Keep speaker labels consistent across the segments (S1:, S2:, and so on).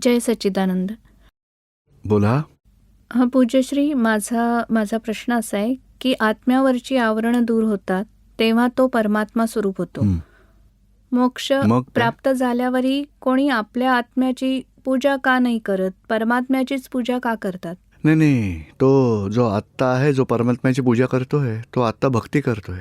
S1: जय सच्चिदानंद.
S2: बोला.
S1: हां पूज्यश्री, माझा प्रश्न असा आहे की आत्म्यावरची आवरणं दूर होतात तेव्हा तो परमात्मा स्वरूप होतो.
S2: हं.
S1: मोक्ष
S2: मग काय?
S1: प्राप्त झाल्यावरही कोणी आपल्या आत्म्याची पूजा का नाही करत, परमात्म्याचीच पूजा का करतात?
S2: नाही, तो जो आत्ता आहे, जो परमात्म्याची पूजा करतोय, तो आत्ता भक्ती करतोय.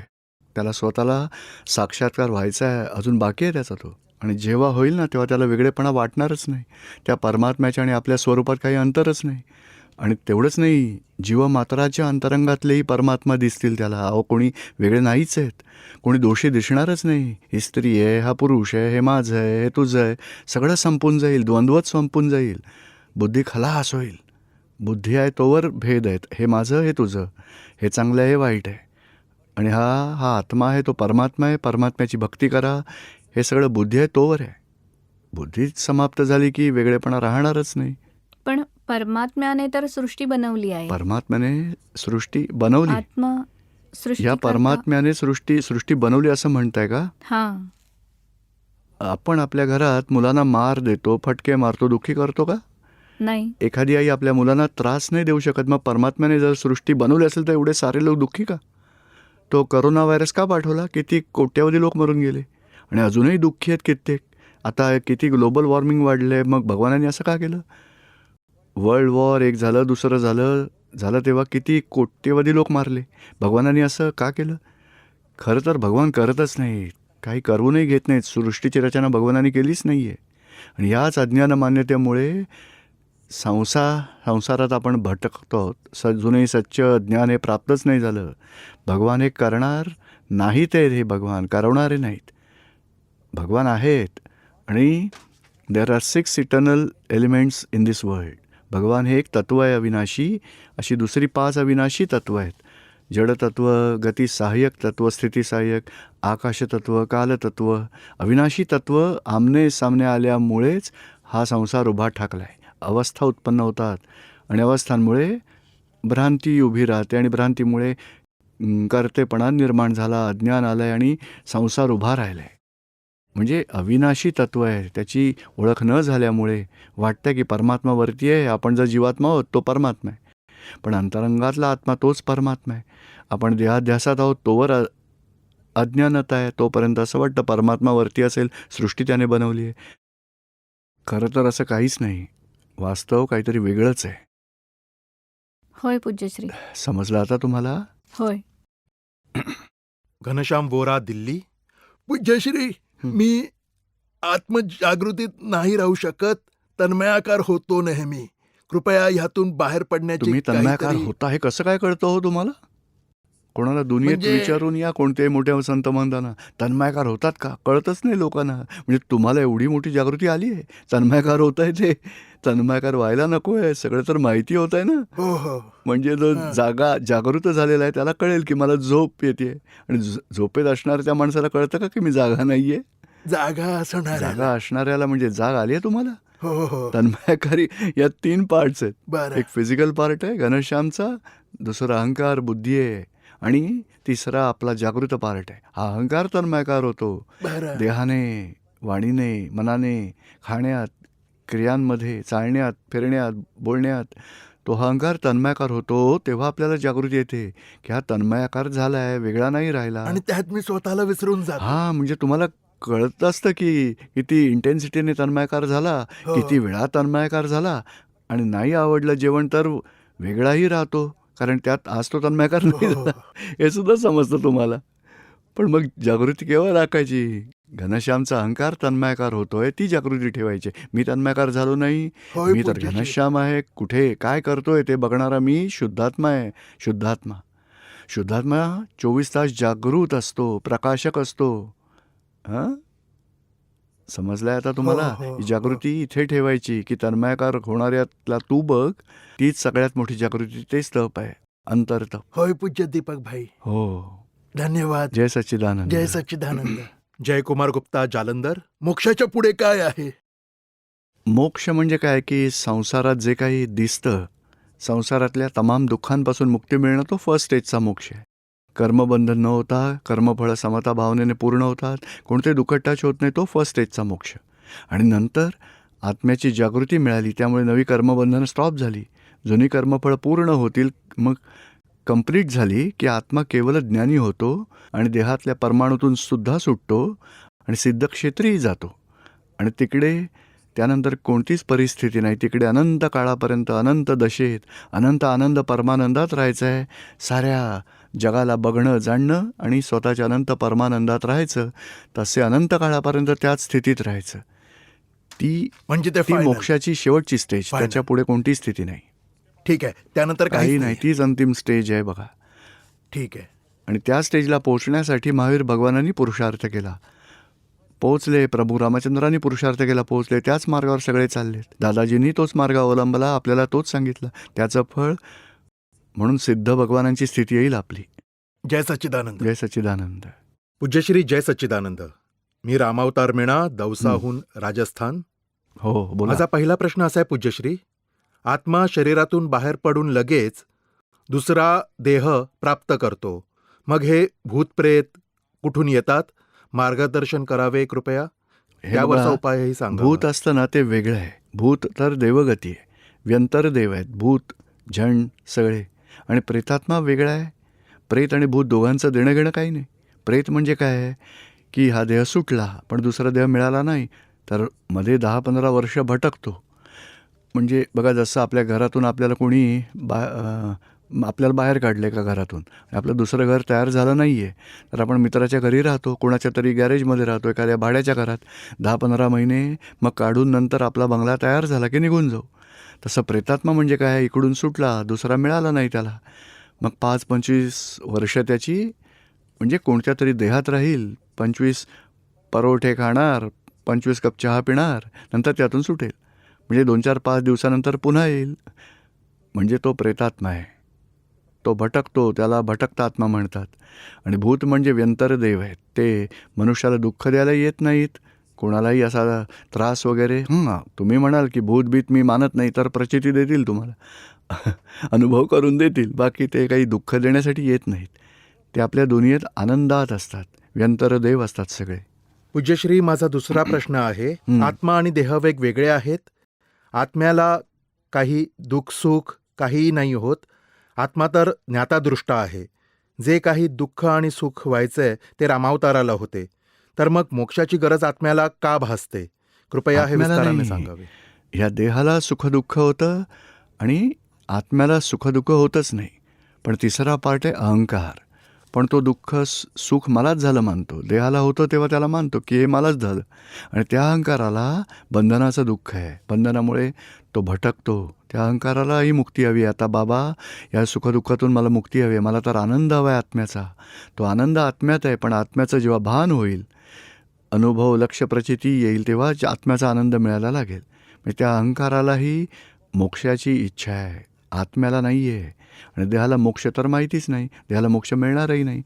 S2: त्याला स्वतःला साक्षात्कार व्हायचा आहे, अजून बाकी आहे त्याचा तो. आणि जेव्हा होईल ना, तेव्हा त्याला वेगळेपणा वाटणारच नाही. त्या परमात्म्याच्या आणि आपल्या स्वरूपात काही अंतरच नाही. आणि तेवढंच नाही, जीवमात्राच्या अंतरंगातलेही परमात्मा दिसतील त्याला. अहो, कोणी वेगळे नाहीच आहेत, कोणी दोषी दिसणारच नाही. ही स्त्री आहे, हा पुरुष आहे, हे माझं आहे, हे तुझं आहे, सगळं संपून जाईल, द्वंद्वच संपून जाईल. बुद्धी खलास होईल. बुद्धी आहे तोवर भेद आहेत, हे माझं, हे तुझं, हे चांगलं आहे, हे वाईट आहे. आणि हा आत्मा आहे, तो परमात्मा आहे, परमात्म्याची भक्ती करा, हे सगळं बुद्धी आहे तोवर आहे. बुद्धी समाप्त झाली की वेगळेपणा राहणारच नाही.
S1: पण परमात्म्याने तर सृष्टी बनवली आहे.
S2: परमात्म्याने सृष्टी बनवली.
S1: आत्मा सृष्टी
S2: या परमात्म्याने सृष्टी बनवली असं म्हणताय का?
S1: हां.
S2: आपण आपल्या घरात मुलांना मार देतो, फटके मारतो, दुःखी करतो का?
S1: नाही.
S2: एखादी आई आपल्या मुलांना त्रास नाही देऊ शकत. मग परमात्म्याने जर सृष्टी बनवली असेल तर एवढे सारे लोक दुःखी का? तो करोना व्हायरस का पाठवला? किती कोट्यावधी लोक मरून गेले आणि अजूनही दुःखी आहेत कित्येक. आता किती ग्लोबल वॉर्मिंग वाढलं आहे. मग भगवानाने असं का केलं? वर्ल्ड वॉर एक झालं, दुसरं झालं तेव्हा किती कोट्यवधी लोक मारले. भगवानाने असं का केलं? खरं तर भगवान करतच नाही, काही करूनही घेत नाहीत. सृष्टीची रचना भगवानाने केलीच नाही आहे. आणि याच अज्ञान मान्यतेमुळे संसारात आपण भटकतो आहोत. अजूनही सच्च ज्ञान हे प्राप्तच नाही झालं. भगवान हे करणार नाहीत आहेत, हे भगवान करवणारे नाहीत. भगवान आहेत आणि there are 6 eternal elements in this world. भगवान हे एक तत्व आहे अविनाशी, अशी दुसरी 5 अविनाशी तत्व आहेत. जडतत्व, गती सहाय्यक तत्व, स्थिती सहाय्यक, आकाशतत्व, कालतत्व. अविनाशी तत्व आमने सामने आल्यामुळेच हा संसार उभा ठाकला आहे. अवस्था उत्पन्न होतात आणि अवस्थांमुळे भ्रांती उभी राहते आणि भ्रांतीमुळे कर्तेपणा निर्माण झाला, अज्ञान आलं आहे आणि संसार उभा राहिला आहे. म्हणजे अविनाशी तत्व आहे. त्याची ओळख न झाल्यामुळे वाटतं की परमात्मा वरती आहे, आपण जर जीवात्मा आहोत तो परमात्मा आहे. पण अंतरंगातला आत्मा तोच परमात्मा आहे. आपण देहाध्यासात आहोत तोवर अज्ञानता आहे. तोपर्यंत असं वाटतं परमात्मा वरती असेल, सृष्टी त्याने बनवली आहे. खरं तर असं काहीच नाही. वास्तव काहीतरी वेगळंच आहे.
S1: होय पूज्यश्री.
S2: समजलं आता तुम्हाला?
S1: होय.
S3: घनश्याम वोरा, दिल्ली. पूज्यश्री, मी आत्मजागृतीत नाही राहू शकत. तन्मयाकार होतो नेहमी. कृपया ह्यातून बाहेर पडण्याची
S2: तुम्ही तन्मयाकार
S3: काहीतरी.
S2: होता हे कसं काय कळतं हो तुम्हाला? कोणाला दुनियेत विचारून या, कोणत्याही मोठ्या संत महंतांना तन्मयाकार होतात का? कळतच नाही लोकांना. म्हणजे तुम्हाला एवढी मोठी जागृती आली आहे, तन्मयाकार होत आहे. ते तन्मयाकार व्हायला नको आहे, सगळं तर माहिती होत आहे ना.
S3: हो हो.
S2: म्हणजे जो जागृत झालेला आहे त्याला कळेल की मला झोप येते. आणि झोपेत असणाऱ्या त्या माणसाला कळतं का की मी जागा नाहीये?
S3: जागा
S2: असणाऱ्याला म्हणजे जाग आली आहे तुम्हाला?
S3: हो हो.
S2: तन्मयाकारी या 3 पार्ट्स आहेत.
S3: बरं.
S2: एक फिजिकल पार्ट आहे घनश्यामचा, दुसरा अहंकार बुद्धी आहे आणि तिसरा आपला जागृत पार्ट आहे. हा अहंकार तन्मयाकार होतो.
S3: बरं.
S2: देहाने, वाणीने, मनाने, खाण्यात, क्रियांमध्ये, चालण्यात, फिरण्यात, बोलण्यात तो अहंकार तन्मयाकार होतो. तेव्हा आपल्याला जागृती येते की हा तन्मयाकार झाला आहे, वेगळा नाही राहिला.
S3: आणि त्यात मी स्वतःला विसरून जातो.
S2: हा, म्हणजे तुम्हाला कळत असतं की किती इंटेन्सिटीने तन्मयाकार झाला, किती वेळा तन्मयाकार झाला. आणि नाही आवडलं जेवण तर वेगळाही राहतो, कारण त्यात आज तो तन्मयाकार नाही झाला, हे सुद्धा समजतं तुम्हाला. पण मग जागृती केव्हा राखायची? घनश्यामचा अहंकार तन्मयाकार होतोय, ती जागृती ठेवायची. मी तन्मयाकार झालो नाही, मी तर घनश्याम आहे. कुठे काय करतोय ते बघणारा मी शुद्धात्मा आहे. शुद्धात्मा 24 तास जागृत असतो, प्रकाशक असतो. हां, समजलंय आता तुम्हाला? ही जागृती इथे ठेवायची की तन्मयाकार होणाऱ्यातला तू बघ, तीच सगळ्यात मोठी जागृती, तेच तप आहे, अंतरतप.
S3: होय पूज्य दीपक भाई.
S2: हो,
S3: धन्यवाद.
S2: जय सच्चिदानंद.
S3: जय सच्चिदानंद. जयकुमार गुप्ता, जालंधर. मोक्षाच्या पुढे काय आहे?
S2: मोक्ष म्हणजे काय की संसारात जे काही दिसतं, संसारातल्या तमाम दुःखांपासून मुक्ती मिळणं, तो फर्स्ट स्टेजचा मोक्ष आहे. कर्मबंधन न होता कर्मफळ समता भावनेने पूर्ण होतात, कोणते दुःख टच होत नाही, तो फर्स्ट स्टेजचा मोक्ष. आणि नंतर आत्म्याची जागृती मिळाली, त्यामुळे नवी कर्मबंधनं स्टॉप झाली. जुनी कर्मफळ पूर्ण होतील, मग कंप्लीट झाली की आत्मा केवळ ज्ञानी होतो आणि देहातल्या परमाणूतून सुद्धा सुटतो आणि सिद्धक्षेत्रीही जातो. आणि तिकडे त्यानंतर कोणतीच परिस्थिती नाही. तिकडे अनंत काळापर्यंत, अनंत दशेत, अनंत आनंद परमानंदात राहायचं आहे. साऱ्या जगाला बघणं, जाणणं आणि स्वतःच्या अनंत परमानंदात राहायचं. तसे अनंत काळापर्यंत त्याच स्थितीत राहायचं. ती
S3: म्हणजे ते
S2: ती
S3: final.
S2: मोक्षाची शेवटची स्टेज.
S3: Final.
S2: त्याच्या पुढे कोणती स्थिती नाही,
S3: ठीक आहे. त्यानंतर
S2: काही नाही. तीच अंतिम स्टेज आहे बघा.
S3: ठीक आहे.
S2: आणि त्या स्टेजला पोहोचण्यासाठी महावीर भगवानांनी पुरुषार्थ केला. पोहोचले, प्रभू रामचंद्रांनी पुरुषार्थ केला, पोहोचले. त्याच मार्गावर सगळे चाललेत. दादाजींनी तोच मार्ग अवलंबला, आपल्याला तोच सांगितलं. त्याचं फळ म्हणून सिद्ध भगवानांची स्थिती येईल आपली.
S3: जय सच्चिदानंद.
S2: जय सच्चिदानंद.
S4: पूज्यश्री जय सच्चिदानंद. मी रामावतार मीणा, दौसाहून राजस्थान.
S2: हो, बोला.
S4: माझा पहिला प्रश्न असा आहे पूज्यश्री, आत्मा शरीरातून बाहेर पडून लगेच दुसरा देह प्राप्त करतो. मग हे भूतप्रेत कुठून येतात? मार्गदर्शन करावे कृपया.
S2: हे
S4: त्यावरचा
S2: बघा,
S4: उपायही सांगा.
S2: भूत असतं ना ते वेगळं आहे. भूत तर देवगती आहे, व्यंतर देव आहेत भूत, झण सगळे. आणि प्रेतात्मा वेगळा आहे. प्रेत आणि भूत दोघांचं देणं घेणं काही नाही. प्रेत म्हणजे काय आहे की हा देह सुटला पण दुसरा देह मिळाला नाही, तर मध्ये 10-15 वर्ष भटकतो. म्हणजे बघा, जसं आपल्या घरातून आपल्याला कोणी आपल्याला बाहेर काढले का घरातून, आपलं दुसरं घर तयार झालं नाही आहे, तर आपण मित्राच्या घरी राहतो, कोणाच्या तरी गॅरेजमध्ये राहतो, एखाद्या भाड्याच्या घरात 10-15 महिने, मग काढून नंतर आपला बंगला तयार झाला की निघून जाऊ. तसं प्रेतात्मा म्हणजे काय, इकडून सुटला, दुसरा मिळाला नाही त्याला, मग 5-25 वर्ष त्याची म्हणजे कोणत्या तरी देहात राहील. 25 परोठे खाणार, 25 कप चहा पिणार, नंतर त्यातून सुटेल. म्हणजे 2-4-5 दिवसानंतर पुन्हा येईल. म्हणजे तो प्रेतात्मा आहे. तो भटकतो, त्याला भटकता आत्मा म्हणतात. आणि भूत म्हणजे व्यंतर देव आहेत. ते मनुष्याला दुःख द्यायला येत नाहीत, कोणालाही असा त्रास वगैरे. तुम्ही म्हणाल की भूतबीत मी मानत नाही, तर प्रचिती देतील तुम्हाला, अनुभव करून देतील. बाकी ते काही दुःख देण्यासाठी येत नाहीत. ते आपल्या दुनियेत आनंदात असतात. व्यंतर देव असतात सगळे.
S4: पूज्यश्री माझा दुसरा प्रश्न आहे, आत्मा आणि देह वेगवेगळे आहेत. आत्म्याला काही दुःख सुख काहीही नाही होत. आत्मा तर ज्ञातादृष्ट आहे. जे काही दुःख आणि सुख व्हायचंय ते रामावताराला होते. तर मग मोक्षाची गरज आत्म्याला का भासते? कृपया हे
S2: आत्म्याला
S4: विस्ताराने
S2: नाही.
S4: सांगावे.
S2: ह्या देहाला सुखदुःख होतं आणि आत्म्याला सुखदुःख होतच नाही. पण तिसरा पार्ट आहे अहंकार. पण तो दुःख सुख मलाच झालं मानतो. देहाला होतं तेव्हा त्याला मानतो की हे मलाच झालं. आणि त्या अहंकाराला बंधनाचं दुःख आहे. बंधनामुळे तो भटकतो. त्या अहंकारालाही मुक्ती हवी. आता बाबा, या सुखदुःखातून मला मुक्ती हवी आहे, मला तर आनंद हवा आहे आत्म्याचा. तो आनंद आत्म्यात आहे, पण आत्म्याचं जेव्हा भान होईल, अनुभव लक्ष प्रचिती येईल, तेव्हा आत्म्याचा आनंद मिळायला लागेल. म्हणजे त्या अहंकारालाही मोक्षाची इच्छा आहे, आत्म्याला नाही आहे. आणि देहाला मोक्ष तर माहितीच नाही, देहाला मोक्ष मिळणारही नाही,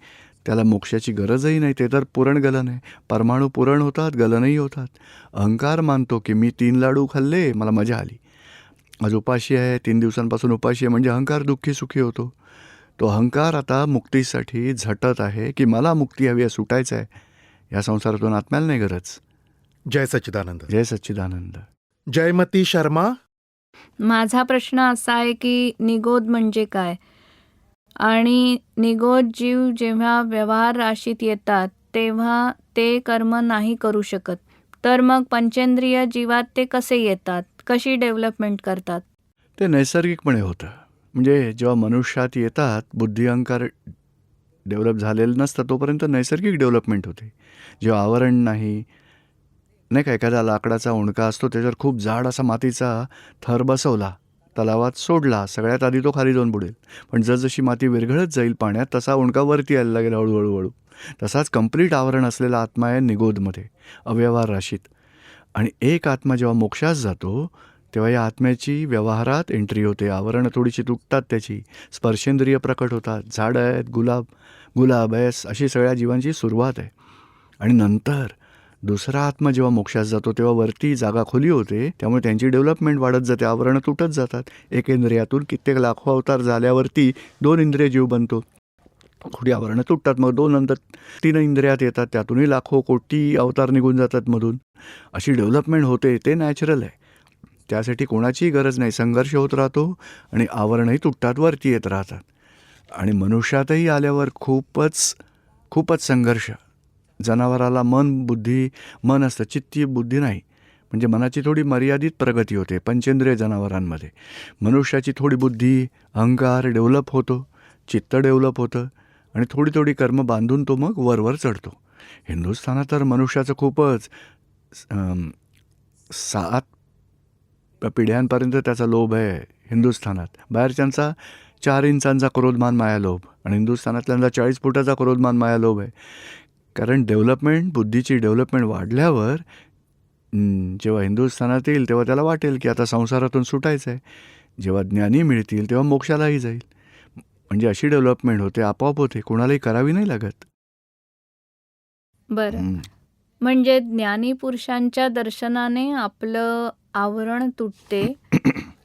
S2: त्याला मोक्षाची गरजही नाही. ते तर पुरण गलन आहे. परमाणू पुरण होतात, गलनही होतात. अहंकार मानतो की मी 3 लाडू खाल्ले, मला मजा आली, आज उपाशी आहे, 3 दिवसांपासून उपाशी आहे, म्हणजे अहंकार दुःखी सुखी होतो. तो अहंकार आता मुक्तीसाठी झटत आहे की मला मुक्ती हवी आहे, सुटायचं आहे या संसारातून. आत्म्याला नाही गरज.
S4: जय सच्चिदानंद.
S2: जय सच्चिदानंद.
S4: जयमती शर्मा.
S1: माझा प्रश्न असा आहे की निगोद म्हणजे काय, आणि निगोद जीव जेव्हा व्यवहार राशीत येतात तेव्हा ते कर्म नाही करू शकत, तर मग पंचेंद्रिय जीवात ते कसे येतात, कशी डेव्हलपमेंट करतात?
S2: ते नैसर्गिकपणे होतं. म्हणजे जेव्हा मनुष्यात येतात, बुद्धी अहंकार डेव्हलप झालेलं नसतं तोपर्यंत नैसर्गिक डेव्हलपमेंट होते. जेव्हा आवरण नाही का, एखादा लाकडाचा उंडका असतो, त्याच्यावर खूप जाड असा मातीचा थर बसवला, तलावात सोडला, सगळ्यात आधी तो खाली जाऊन बुडेल. पण जसजशी माती विरघळत जाईल पाण्यात, तसा उंडका वरती यायला लागेल हळूहळू. तसाच कंप्लीट आवरण असलेला आत्मा आहे निगोदमध्ये, अव्यवहार राशीत. आणि एक आत्मा जेव्हा मोक्षास जातो तेव्हा या आत्म्याची व्यवहारात एंट्री होते. आवरणं थोडीशी तुटतात, त्याची स्पर्शेंद्रिय प्रकट होतात, झाडं आहेत, गुलाब आहे, अशी सगळ्या जीवांची सुरुवात आहे. आणि नंतर दुसरा आत्मा जेव्हा मोक्षास जातो तेव्हा वरती जागा खुली होते, त्यामुळे त्यांची डेव्हलपमेंट वाढत जाते, आवरणं तुटत जातात. एक इंद्रियातून कित्येक लाखो अवतार झाल्यावरती 2 इंद्रिय जीव बनतो. थोडी आवरणं तुटतात, मग 2 नंतर 3 इंद्रियात येतात, त्यातूनही लाखो कोटी अवतार निघून जातात मधून. अशी डेव्हलपमेंट होते, ते नॅचरल आहे. त्यासाठी कोणाचीही गरज नाही. संघर्ष होत राहतो आणि आवरणही तुटतात, वरती येत राहतात. आणि मनुष्यातही आल्यावर खूपच संघर्ष. जनावराला मन असतं, चित्ती बुद्धी नाही. म्हणजे मनाची थोडी मर्यादित प्रगती होते पंचेंद्रिय जनावरांमध्ये. मनुष्याची थोडी बुद्धी, अहंकार डेव्हलप होतो, चित्त डेव्हलप होतं आणि थोडी थोडी कर्म बांधून तो मग वरवर चढतो. हिंदुस्थानात तर मनुष्याचं खूपच 7 पिढ्यांपर्यंत त्याचा लोभ आहे हिंदुस्थानात. बाहेरच्यांचा 4 इंचांचा क्रोधमान माया लोभ आणि हिंदुस्थानातल्यांचा 40 फुटाचा क्रोधमान माया लोभ आहे. कारण बुद्धीची डेव्हलपमेंट वाढल्यावर जेव्हा हिंदुस्थानात येईल तेव्हा त्याला वाटेल की आता संसारातून सुटायचं आहे. जेव्हा ज्ञानी मिळतील तेव्हा मोक्षालाही जाईल. म्हणजे अशी डेव्हलपमेंट होते, आपोआप होते, कोणालाही करावी नाही लागत.
S1: बरं, म्हणजे ज्ञानी पुरुषांच्या दर्शनाने आपलं आवरण तुटते.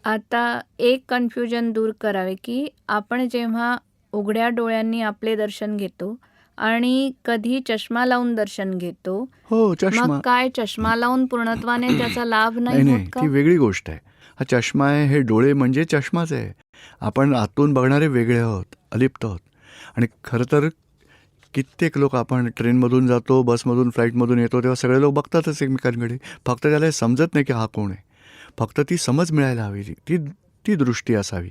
S1: आता एक कन्फ्युजन दूर करावे की आपण जेव्हा उघड्या डोळ्यांनी आपले दर्शन घेतो आणि कधी चष्मा लावून दर्शन घेतो,
S2: हो, चष्मा
S1: मग काय चष्मा लावून पूर्णत्वाने त्याचा लाभ
S2: नाही
S1: नाही
S2: नाही,
S1: होत का?
S2: ती वेगळी गोष्ट आहे. हा चष्मा आहे, हे डोळे म्हणजे चष्माच आहे. आपण आतून बघणारे वेगळे आहोत, अलिप्त आहोत. आणि खरं तर कित्येक लोक, आपण ट्रेनमधून जातो, बसमधून, फ्लाईटमधून येतो, तेव्हा सगळे लोक बघतातच एकमेकांकडे. फक्त त्याला हे समजत नाही की हा कोण आहे. फक्त ती समज मिळायला हवी, ती दृष्टी असावी.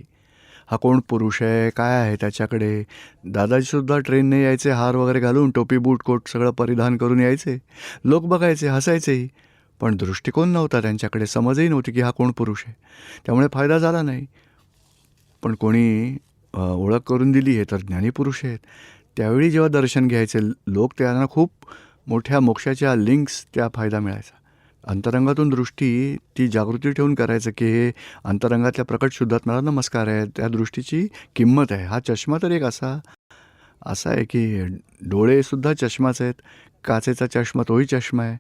S2: हा कोण पुरुष आहे, काय आहे त्याच्याकडे. दादाजीसुद्धा ट्रेनने यायचे, हार वगैरे घालून, टोपी बूट कोट सगळं परिधान करून यायचे. लोक बघायचे, हसायचेही, पण दृष्टिकोन नव्हता त्यांच्याकडे, समजही नव्हती की हा कोण पुरुष आहे. त्यामुळे फायदा झाला नाही. पण कोणी ओळख करून दिली, हे तर ज्ञानीपुरुष आहेत. त्यावेळी जेव्हा दर्शन घ्यायचे लोक, त्यांना खूप मोठ्या मोक्षाच्या लिंक्स, त्या फायदा मिळायचा. अंतरंगातून दृष्टी ती जागृती ठेवून करायचं की हे अंतरंगातल्या प्रकट शुद्धात्म्याला नमस्कार आहे, त्या दृष्टीची किंमत आहे. हा चष्मा तर एक असा आहे की डोळेसुद्धा चष्माच आहेत. काचेचा चष्मा तोही चष्मा आहे.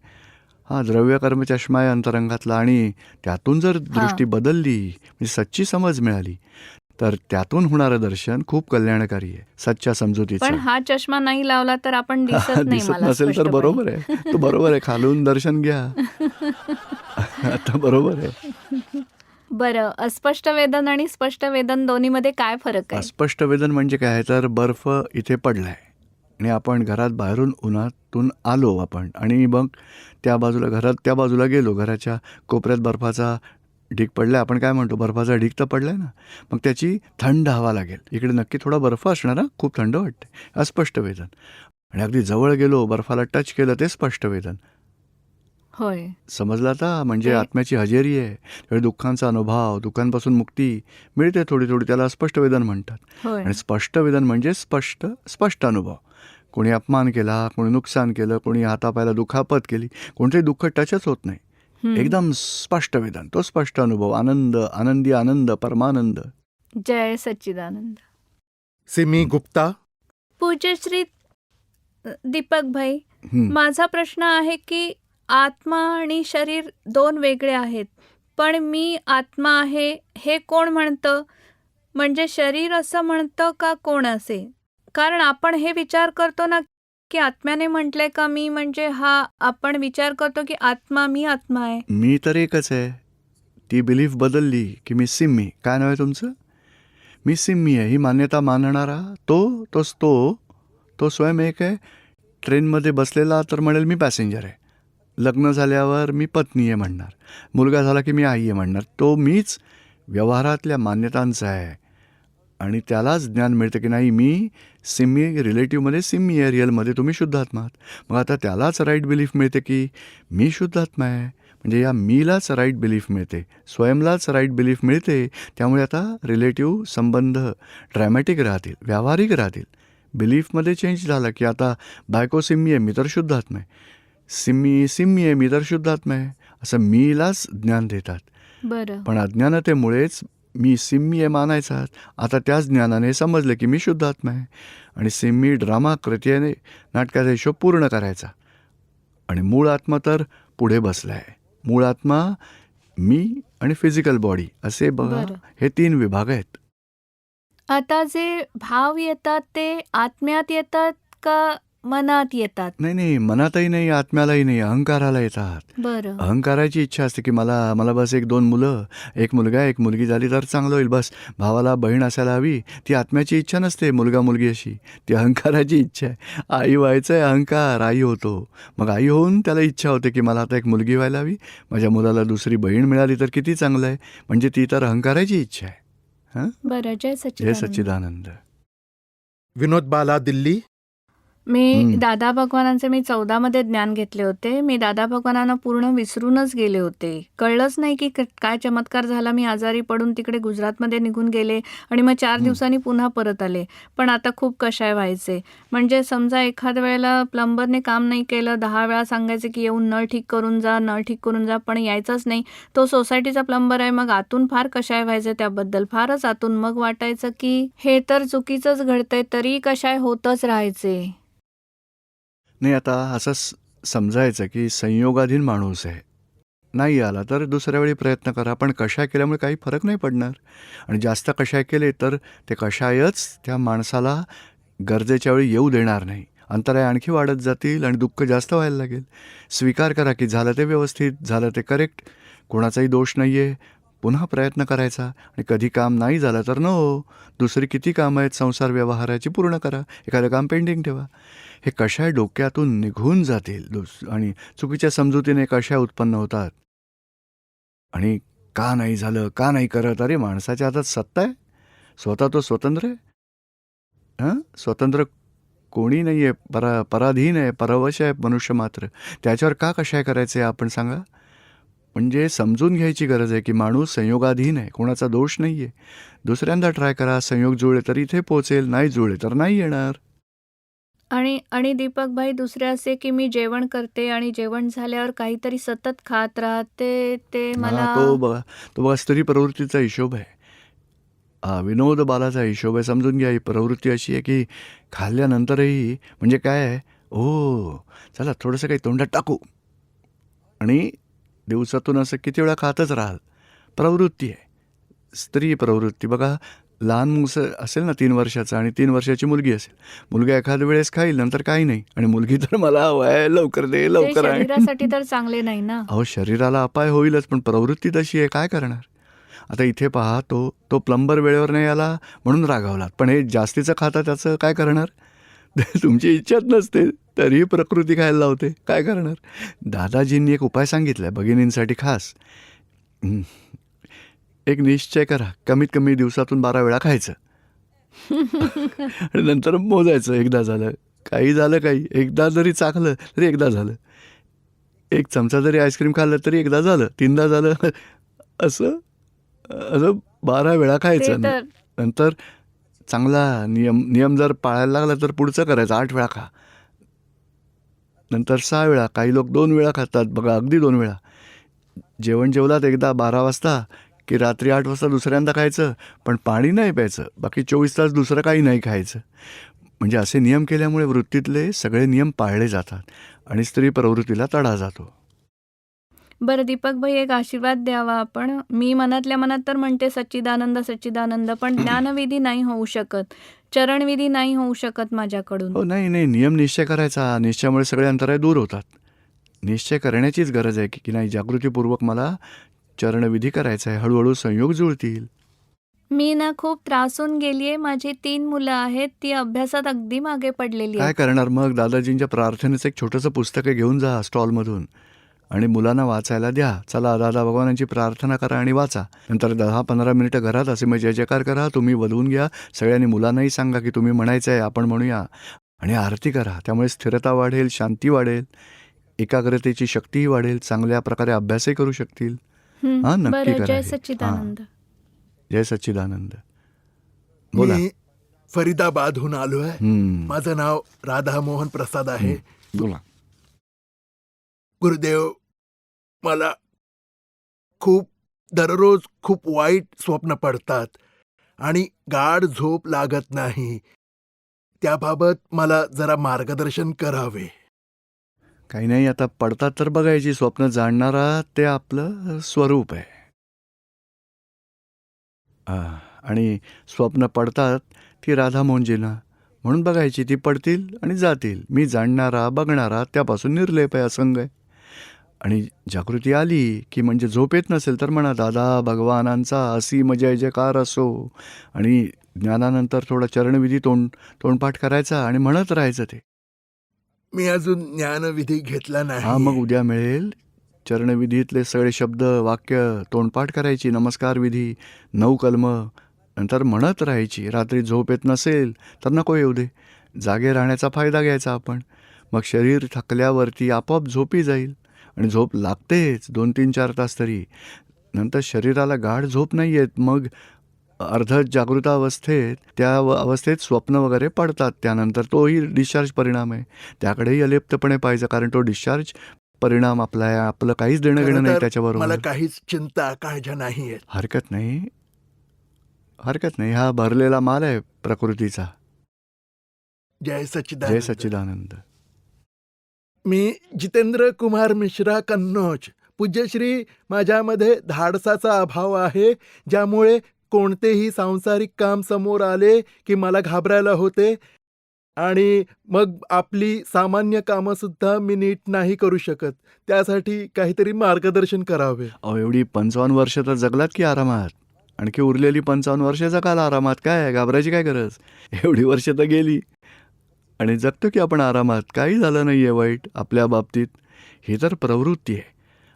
S2: हा द्रव्यकर्म चष्मा आहे अंतरंगातला. आणि त्यातून जर दृष्टी बदलली, म्हणजे सच्ची समज मिळाली, तर त्यातून होणारं दर्शन खूप कल्याणकारी आहे, सच्च्या समजुतीचं.
S1: पण हा चष्मा नाही लावला तर आपण दिसत नाही.
S2: दिसत
S1: मला
S2: नसेल तर
S1: स्पष्टपणे.
S2: बरोबर आहे, तो बरोबर आहे, खालून दर्शन घ्या. आता बरोबर आहे.
S1: बरं, अस्पष्ट वेदन आणि स्पष्ट वेदन दोन्हीमध्ये काय फरक आहे?
S2: अस्पष्ट वेदन म्हणजे काय तर बर्फ इथे पडलाय आणि आपण घरात बाहेरून उन्हातून आलो आपण, आणि मग त्या बाजूला गेलो, घराच्या कोपऱ्यात बर्फाचा ढीग पडलाय. आपण काय म्हणतो, बर्फाचा ढीग तर पडलाय ना, मग त्याची थंड हवा लागेल. इकडे नक्की थोडा बर्फ असणार, खूप थंड वाटते, अस्पष्ट वेदन. आणि अगदी जवळ गेलो, बर्फाला टच केलं, ते स्पष्ट वेदन.
S1: होय,
S2: समजलं आता? म्हणजे
S1: ते-
S2: आत्म्याची हजेरी आहे. त्यावेळी दुःखांचा अनुभव, दुःखांपासून मुक्ती मिळते थोडी थोडी, त्याला स्पष्ट वेदन म्हणतात.
S1: होय.
S2: आणि स्पष्ट वेदन म्हणजे स्पष्ट अनुभव. कोणी अपमान केला, कोणी नुकसान केलं, कोणी हातापायला दुखापत केली, कोणतेही दुःख टचच होत नाही.
S1: हम्म.
S2: एकदम स्पष्ट वेदन, तो स्पष्ट अनुभव, आनंदी आनंद, परमानंद.
S1: जय सच्चिदानंद.
S4: सिमी गुप्ता.
S1: पूज्यश्री दीपक भाई,
S2: हं.
S1: माझा प्रश्न आहे की आत्मा आणि शरीर 2 वेगळे आहेत, पण मी आत्मा आहे हे कोण म्हणतं? म्हणजे शरीर असं म्हणतं का कोण असे? कारण आपण हे विचार करतो ना की आत्म्याने म्हटलंय का मी, म्हणजे हा आपण विचार करतो की मी आत्मा आहे.
S2: मी तर एकच आहे. ती बिलीफ बदलली की मी सिम्मी. काय नाव आहे तुमचं? मी सिम्मी आहे ही मान्यता मानणारा तो स्वयं एक आहे. ट्रेनमध्ये बसलेला तर म्हणेल मी पॅसेंजर आहे. लग्न झाल्यावर मी पत्नी आहे म्हणणार. मुलगा झाला की मी आई आहे म्हणणार. तो मीच व्यवहारातल्या मान्यतांचा आहे. आणि त्यालाच ज्ञान मिळतं की नाही, मी सिम्मी, रिलेटिव्हमध्ये सिम्मी आहे, रिअलमध्ये तुम्ही शुद्धात्मा आहात. मग आता त्यालाच राईट बिलीफ मिळते की मी शुद्धात्मा आहे. म्हणजे या मीलाच राईट बिलीफ मिळते, स्वयंलाच राईट बिलीफ मिळते. त्यामुळे आता रिलेटिव्ह संबंध ड्रॅमॅटिक राहतील, व्यावहारिक राहतील. बिलीफमध्ये चेंज झाला की आता बायको सिम्मी आहे, मी तर शुद्धात्मा आहे. सिम्मी आहे, मी तर शुद्धात्मा आहे. असं मीलाच ज्ञान देतात.
S1: बरं.
S2: पण अज्ञानातेमुळेच मी सिम्मी आहे मानायचा. आता त्याच ज्ञानाने समजलं की मी शुद्धात्मा आहे. आणि सिम्मी ड्रामा कृतीने नाटकाचा हिशोब पूर्ण करायचा. आणि मूळ आत्मा तर पुढे बसला आहे. मूळ आत्मा मी आणि फिजिकल बॉडी असे बघा,
S1: बरं.
S2: हे 3 विभाग आहेत.
S1: आता जे भाव येतात ते आत्म्यात येतात का मनात येतात.
S2: नाही, मनातही नाही, आत्म्यालाही नाही, अहंकाराला येतात.
S1: बरं.
S2: अहंकाराची इच्छा असते की मला बस 1-2 मुलं, 1 मुलगा, 1 मुलगी झाली तर चांगलं होईल. बस भावाला बहीण असायला हवी. ती आत्म्याची इच्छा नसते, मुलगा-मुलगी अशी. ती अहंकाराची इच्छा आहे. आई व्हायचं आहे अहंकार, आई होतो. मग आई होऊन त्याला इच्छा होते की मला आता 1 मुलगी व्हायला हवी, माझ्या मुलाला दुसरी बहीण मिळाली तर किती चांगलं आहे. म्हणजे ती तर अहंकाराची इच्छा आहे. हां,
S1: बरं. जय
S2: जय
S1: सच्चिदानंद.
S2: सच्चिदानंद.
S4: विनोद बाला, दिल्ली.
S1: मी दादा भगवानांचे 14 मध्ये ज्ञान घेतले होते. मी दादा भगवानांना पूर्ण विसरूनच गेले होते. कळलंच नाही की काय चमत्कार झाला. मी आजारी पडून तिकडे गुजरातमध्ये निघून गेले आणि मग 4 दिवसांनी पुन्हा परत आले. पण आता खूप कषाय व्हायचे. म्हणजे समजा एखाद्या वेळेला प्लंबरने काम नाही केलं, 10 वेळा सांगायचे की येऊन नळ ठीक करून जा, पण यायचंच नाही. तो सोसायटीचा प्लंबर आहे. मग आतून फार कषाय व्हायचे त्याबद्दल, फारच आतून. मग वाटायचं की हे तर चुकीचंच घडतंय, तरी कषाय होतच राहायचे.
S2: नाही, आता असं समजायचं की संयोगाधीन माणूस आहे. नाही आला तर दुसऱ्या वेळी प्रयत्न करा. पण कषाय केल्यामुळे काही फरक नाही पडणार. आणि जास्त कषाय केले तर ते कषायच त्या माणसाला गरजेच्या वेळी येऊ देणार नाही. अंतराय आणखी वाढत जातील आणि दुःख जास्त व्हायला लागेल. स्वीकार करा की झालं ते व्यवस्थित, झालं ते करेक्ट, कोणाचाही दोष नाही आहे. पुन्हा प्रयत्न करायचा. आणि कधी काम नाही झालं तर दुसरी किती कामं आहेत संसार व्यवहाराची, पूर्ण करा. एखादं काम पेंडिंग ठेवा. हे कषाय डोक्यातून निघून जातील. आणि चुकीच्या समजुतीने कषाय उत्पन्न होतात. आणि का नाही झालं, का नाही करत, अरे माणसाच्या हातात सत्ता आहे, स्वतः तो स्वतंत्र आहे. स्वतंत्र कोणी नाही आहे, पराधीन आहे, परवश आहे मनुष्य मात्र. त्याच्यावर का कषाय करायचे आपण सांगा. म्हणजे समजून घ्यायची गरज आहे की माणूस संयोगाधीन आहे, कोणाचा दोष नाही आहे. दुसऱ्यांदा ट्राय करा, संयोग जुळले तर इथे पोचेल, नाही जुळले तर नाही येणार.
S1: आणि दीपक भाई, दुसरे असे की मी जेवण करते आणि जेवण झाल्यावर काहीतरी सतत खात राहते. ते मला
S2: तो बघा स्त्री प्रवृत्तीचा हिशोब आहे. विनोद बालाचा हिशोब आहे. समजून घ्या, ही प्रवृत्ती अशी आहे की खाल्ल्यानंतरही म्हणजे काय आहे, चला थोडंसं काही तोंडात टाकू, आणि दिवसातून असं किती वेळा खातच राहाल. प्रवृत्ती आहे, स्त्री प्रवृत्ती. बघा, लहान मुलं असेल ना 3 वर्षाचा आणि 3 वर्षाची मुलगी असेल, मुलगा एखाद्या वेळेस खाईल, नंतर काही नाही. आणि मुलगी तर मला हवंय, लवकर दे,
S1: ते
S2: लवकर आहे.
S1: शरीरासाठी तर चांगले नाही ना.
S2: अहो, शरीराला अपाय होईलच, पण प्रवृत्ती तशी आहे, काय करणार. आता इथे पहा, तो प्लंबर वेळेवर नाही आला म्हणून रागावलात, पण हे जास्तीचं खाता त्याचं काय करणार. तुमची इच्छाच नसते तरीही प्रकृती खायला लावते, काय करणार. दादाजींनी एक उपाय सांगितला आहे भगिनींसाठी खास. एक निश्चय करा, कमीत कमी दिवसातून 12 वेळा खायचं. आणि नंतर मोजायचं, एकदा झालं काही झालं, काही एकदा जरी चाखलं तरी एकदा झालं, 1 चमचा जरी आईस्क्रीम खाल्लं तरी एकदा झालं, 3दा झालं, असं 12 वेळा खायचं.
S1: ते तर
S2: नंतर चांगला नियम जर पाळायला लागला तर पुढचं करायचं, 8 वेळा खा, नंतर 6 वेळा, काही लोक 2 वेळा खातात बघा, अगदी 2 वेळा. जेवण जेवलात एकदा 12 वाजता की रात्री 8 वाजता दुसऱ्यांदा खायचं, पण पाणी नाही प्यायचं, बाकी 24 तास दुसरं काही नाही खायचं. म्हणजे असे नियम केल्यामुळे वृत्तीतले सगळे नियम पाळले जातात आणि स्त्री प्रवृत्तीला तडा जातो.
S1: बरं दीपक भाई, एक आशीर्वाद द्यावा आपण. मी मनातल्या मनात तर म्हणते सच्चिदानंद सच्चिदानंद, पण ज्ञानविधी नाही होऊ शकत, चरणविधी नाही होऊ शकत माझ्याकडून.
S2: नाही, नियम निश्चय करायचा. निश्चयामुळे सगळे अंतराय दूर होतात. निश्चय करण्याचीच गरज आहे की नाही, जागृतीपूर्वक मला चरणविधी करायचा आहे. हळूहळू संयोग जुळतील.
S1: मी ना खूप त्रासून गेलीये. माझी 3 मुलं आहेत, ती अभ्यासात अगदी मागे पडलेली
S2: काय
S1: आहेत.
S2: करणार मग. दादाजींच्या प्रार्थनेचं एक छोटंसं पुस्तक घेऊन जा स्टॉलमधून आणि मुलांना वाचायला द्या. चला दादा भगवानांची प्रार्थना करा आणि वाचा. नंतर 10-15 मिनिटं घरात असे मग जय जयकार करा, तुम्ही वलवून घ्या. सगळ्यांनी मुलांनाही सांगा की तुम्ही म्हणायचं आहे, आपण म्हणूया, आणि आरती करा. त्यामुळे स्थिरता वाढेल, शांती वाढेल, एकाग्रतेची शक्तीही वाढेल, चांगल्या प्रकारे अभ्यासही करू शकतील. नक्की
S1: बरं.
S2: करा
S1: जय
S2: हे.
S1: सच्चिदानंद.
S2: जय सच्चिदानंद. बोला.
S3: मी फरीदाबादहून आलो आहे. माझं नाव राधामोहन प्रसाद आहे.
S2: बोला.
S3: गुरुदेव, मला दररोज खूप वाईट स्वप्न पडतात आणि गाढ झोप लागत नाही. त्याबाबत मला जरा मार्गदर्शन करावे.
S2: काही नाही, आता पडतात तर बघायची. स्वप्न जाणणारा ते आपलं स्वरूप आहे. आणि स्वप्न पडतात ती राधामोहनजींना, म्हणून बघायची, ती पडतील आणि जातील. मी जाणणारा बघणारा त्यापासून निर्लेप आहे, असंग आहे. आणि जागृती आली की म्हणजे झोप येत नसेल तर म्हणा, दादा भगवानांचा असीम जय जयकार असो. आणि ज्ञानानंतर थोडा चरणविधी तोंडपाठ करायचा आणि म्हणत राहायचं ते.
S3: मी अजून ज्ञानविधी घेतला
S2: हा,
S3: नाही.
S2: मग उद्या मिळेल. चरणविधीतले सगळे शब्द वाक्य तोंडपाठ करायची, नमस्कार विधी, 9 कलम, नंतर म्हणत राहायची. रात्री झोप येत नसेल तर नको येऊ दे, जागे राहण्याचा फायदा घ्यायचा आपण. मग शरीर थकल्यावरती आपोआप झोपी जाईल. आणि झोप लागतेच 2-3-4 तास तरी. नंतर शरीराला गाढ झोप नाही येत. मग अर्ध जागृतावस्थेत त्या अवस्थेत स्वप्न वगैरे पडतात. त्यानंतर तोही डिस्चार्ज परिणाम आहे, त्याकडेही अलिप्तपणे पाहिजे, कारण तो डिस्चार्ज परिणाम आपला आहे. आपलं काहीच देणं
S3: खरं
S2: घेणं नाही
S3: तर
S2: त्याच्याबरोबर.
S3: मला काहीच चिंता काळज्या नाही आहेत.
S2: हरकत नाही, हरकत नाही. हा भरलेला माल आहे प्रकृतीचा.
S3: जय
S2: जय
S3: सच्चिदानंद.
S2: सच्चिदानंद.
S3: मी जितेंद्र कुमार मिश्रा, कन्नौज. पूज्यश्री, माझ्यामध्ये धाडसाचा अभाव आहे, ज्यामुळे कोणतेही सांसारिक काम समोर आले की मला घाबरायला होते आणि मग आपली सामान्य कामं सुद्धा मी नीट नाही करू शकत. त्यासाठी काहीतरी मार्गदर्शन करावे.
S2: अहो, एवढी 55 वर्ष तर जगलात की आरामात. आणखी उरलेली 55 वर्ष जगाल आरामात. काय घाबरायची काय गरज? एवढी वर्ष तर गेली आणि जगतो की आपण आरामात. काही झालं नाही आहे वाईट आपल्या बाबतीत. ही तर प्रवृत्ती आहे.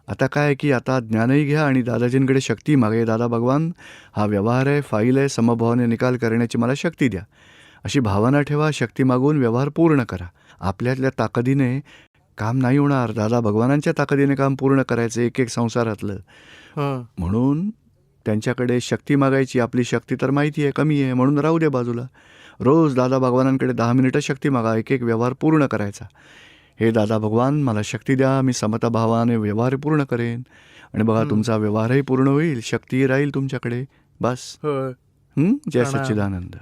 S2: आता काय की आता ज्ञानही घ्या आणि दादाजींकडे शक्ती मागे. दादा भगवान, हा व्यवहार आहे, फाईल आहे, समभावाने निकाल करण्याची मला शक्ती द्या, अशी भावना ठेवा. शक्ती मागून व्यवहार पूर्ण करा. आपल्यातल्या ताकदीने काम नाही होणार. दादा भगवानांच्या ताकदीने काम पूर्ण करायचं एक संसारातलं.
S3: हं.
S2: म्हणून त्यांच्याकडे शक्ती मागायची. आपली शक्ती तर माहिती आहे कमी आहे, म्हणून राहू दे बाजूला. रोज दादा भगवानांकडे 10 मिनिटं शक्ती मागा, एक व्यवहार पूर्ण करायचा. हे दादा भगवान, मला शक्ती द्या, मी समता भावाने व्यवहार पूर्ण करेन. आणि बघा, तुमचा व्यवहारही पूर्ण होईल, शक्तीही राहील तुमच्याकडे. बस.
S3: होय.
S2: जय
S3: प्रणाम.
S2: सच्चिदानंद.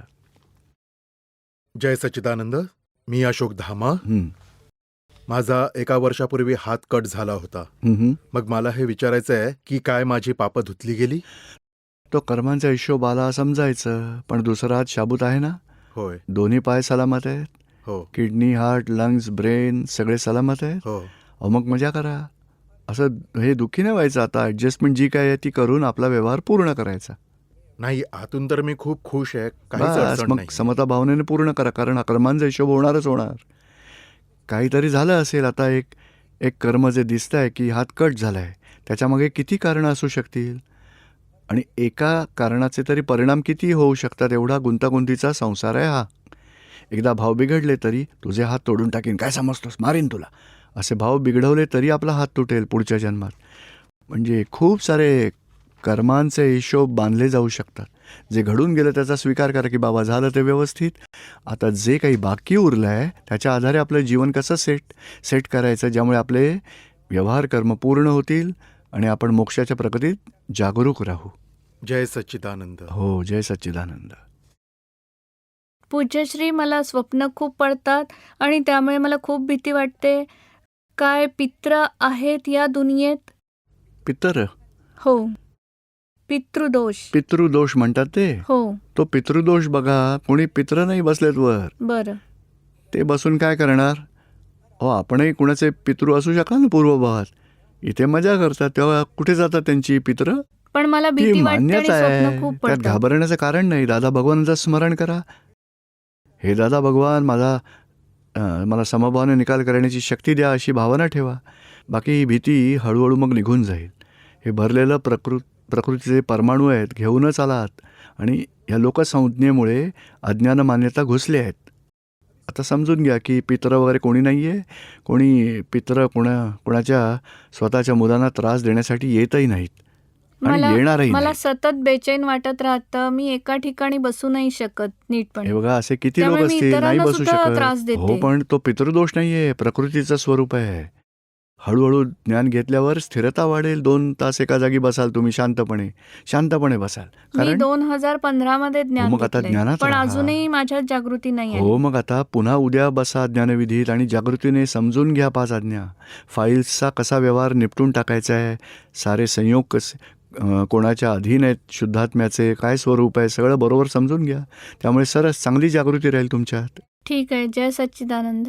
S4: जय सच्चिदानंद. मी अशोक धामा.
S2: हं,
S4: माझा 1 वर्षापूर्वी हात कट झाला होता.
S2: हं, हं.
S4: मग मला हे विचारायचं आहे की काय माझी पापं धुतली गेली?
S2: तो कर्मांचा हिशोब आला समजायचं. पण दुसरा हात शाबूत आहे ना,
S4: होय.
S2: दोन्ही पाय सलामत आहेत,
S4: हो
S2: किडनी, हार्ट, लंग्स, ब्रेन सगळे सलामत आहेत.
S4: हो.
S2: अहो, मग मजा करा. असं हे दुःखी नाही व्हायचं. आता ॲडजस्टमेंट जी काय आहे ती करून आपला व्यवहार पूर्ण करायचा.
S4: नाही, आतून तर मी खूप खुश आहे, काहीच
S2: बस,
S4: अडचण
S2: मग
S4: नाही.
S2: समता भावनेने पूर्ण करा, कारण कर्मांचा हिशोब होणारच होणार. काहीतरी झालं असेल. आता एक कर्म जे दिसतं आहे की हात कट झाला आहे, त्याच्यामागे किती कारणं असू शकतील आणि एका कारणाचे तरी परिणाम किती होऊ शकतात. एवढा गुंतागुंतीचा संसार आहे हा. एकदा भाव बिघडले तरी तुझे हात तोडून टाकीन, काय समजतोस, मारीन तुला, असे भाव बिघडवले तरी आपला हात तुटेल पुढच्या जन्मात. म्हणजे खूप सारे कर्मांचे हिशोब बांधले जाऊ शकतात. जे घडून गेलं त्याचा स्वीकार करा की बाबा झालं ते व्यवस्थित. आता जे काही बाकी उरलं आहे त्याच्या आधारे आपलं जीवन कसं सेट करायचं, ज्यामुळे आपले व्यवहार कर्म पूर्ण होतील आणि आपण मोक्षाच्या प्रगतीत जागरूक राहू.
S4: जय सच्चिदानंद.
S2: हो, जय सच्चिदानंद.
S1: पूज्यश्री, मला स्वप्न खूप पडतात आणि त्यामुळे मला खूप भीती वाटते. काय पित्र आहेत या दुनियेत?
S2: पितर,
S1: हो, पितृदोष.
S2: पितृदोष म्हणतात ते.
S1: हो.
S2: तो पितृदोष बघा, कोणी पित्र नाही बसलेत वर.
S1: बरं.
S2: ते बसून काय करणार? हो, आपणही कुणाचे पितृ असू शकाल ना पूर्वभावात. इथे मजा करतात, तेव्हा कुठे जातात त्यांची पित्र?
S1: पण मला
S2: ती
S1: भीती वाटते आणि
S2: मान्यता आहे,
S1: स्वप्न खूप
S2: त्यात
S1: पडतात.
S2: घाबरण्याचं कारण नाही. दादा भगवानांचं स्मरण करा. हे दादा भगवान, मला समभावाने निकाल करण्याची शक्ती द्या, अशी भावना ठेवा. बाकी ही भीती हळूहळू मग निघून जाईल. हे भरलेलं प्रकृतीचे परमाणू आहेत, घेऊनच आलात आणि ह्या लोकसंज्ञेमुळे अज्ञान मान्यता घुसल्या आहेत. आता समजून घ्या की पित्र वगैरे कोणी नाही आहे. कोणी पित्र कोणाच्या स्वतःच्या मुलांना त्रास देण्यासाठी येतही नाहीत आणि येणारही
S1: मला
S2: नाही.
S1: सतत बेचैन वाटत राहतं. मी एका ठिकाणी बसू नाही शकत नीटपणे.
S2: हे बघा, असे किती लोक
S1: त्यामुळे मी
S2: असतील, नाही
S1: इतरांना
S2: बसू
S1: सुद्धा त्रास
S2: शकत.
S1: देते.
S2: हो, पण तो पितृदोष नाहीये, प्रकृतीचं स्वरूप आहे. हळूहळू ज्ञान घेतल्यावर स्थिरता वाढेल. 2 तास एका जागी बसाल तुम्ही, शांतपणे बसाल.
S1: मी
S2: कारण
S1: 2015 मध्ये ज्ञान
S2: मग आता
S1: घेतलंय,
S2: ज्ञानात
S1: पण
S2: राहा.
S1: अजूनही माझ्यात जागृती नाही आहे.
S2: हो, मग आता पुन्हा उद्या बसा ज्ञानविधीत आणि जागृतीने समजून घ्या 5 आज्ञा. फाईल्सचा कसा व्यवहार निपटून टाकायचा आहे, सारे संयोग कसे कोणाच्या अधीन आहेत, शुद्धात्म्याचे काय स्वरूप आहे, सगळं बरोबर समजून घ्या. त्यामुळे सरस चांगली जागृती राहील तुमच्यात.
S1: ठीक आहे. जय सच्चिदानंद.